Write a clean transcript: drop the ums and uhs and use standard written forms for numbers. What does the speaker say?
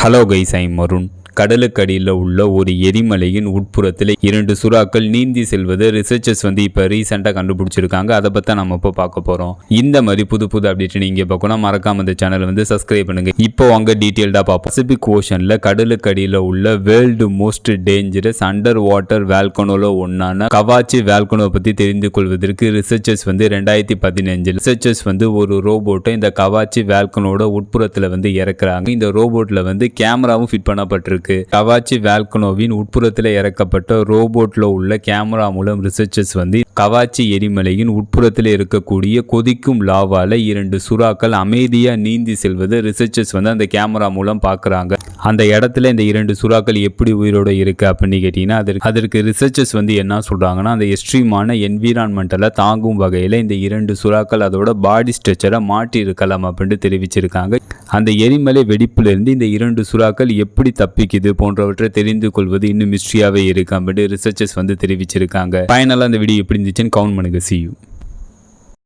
Hello guys, I am Arun. கடலுக்கடியில் உள்ள ஒரு எரிமலையின் உட்புறத்தில் 2 சுறாக்கள் நீந்தி செல்வதை ரிசர்ச்சர்ஸ் இப்போ ரீசெண்டாக கண்டுபிடிச்சிருக்காங்க. அதை பற்றி நம்ம இப்போ பார்க்க போகிறோம். இந்த மாதிரி புது அப்டேட் நீங்கள் பார்க்கணும், மறக்காம இந்த சேனலை சப்ஸ்கிரைப் பண்ணுங்க. இப்போ வாங்க டீட்டெயில்டாக பார்ப்போம். பசிபிக் ஓஷனில் கடலுக்கடியில் உள்ள world most dangerous under water வேல்கனோல ஒன்னான கவாச்சி வேல்கனோ பற்றி தெரிந்து கொள்வதற்கு ரிசர்ச்சர்ஸ் 2015 ரிசர்ச்சர்ஸ் ஒரு ரோபோட்டை இந்த கவாச்சி வேல்கனோட உட்புறத்தில் இறக்குறாங்க. இந்த ரோபோட்டில் கேமராவும் ஃபிட் பண்ணப்பட்டிருக்கு. கவாச்சி வேல்கனோவின் உட்புறத்தில் இறக்கப்பட்ட ரோபோட்ல உள்ள கேமரா மூலம் ரிசர்ச்சர்ஸ் கவாச்சி எரிமலையின் உட்புறத்தில் இருக்கக்கூடிய கொதிக்கும் லாவால 2 சுறாக்கள் அமைதியா நீந்தி செல்வதை ரிசர்ச்சர்ஸ் அந்த கேமரா மூலம் பார்க்கறாங்க. அந்த இடத்துல இந்த 2 சுறாக்கள் எப்படி உயிரோட இருக்கு அப்படின்னு கேட்டீங்கன்னா, அதற்கு ரிசர்ச்சர்ஸ் என்ன சொல்றாங்கன்னா, அந்த எக்ஸ்ட்ரீமான என்விரான்மெண்டலை தாங்கும் வகையில இந்த 2 சுறாக்கள் அதோட பாடி ஸ்ட்ரக்சரை மாற்றி இருக்கலாம் அப்படின்னு தெரிவிச்சிருக்காங்க. அந்த எரிமலை வெடிப்பிலிருந்து இந்த 2 சுறாக்கள் எப்படி தப்பிக்குது போன்றவற்றை தெரிந்து கொள்வது இன்னும் மிஸ்ட்ரியாவே இருக்கு அப்படின்னு ரிசர்ச்சர்ஸ் தெரிவிச்சிருக்காங்க. ஃபைனலா அந்த வீடியோ எப்படி இருந்துச்சுன்னு கவுண்ட் பண்ணுங்க. See you.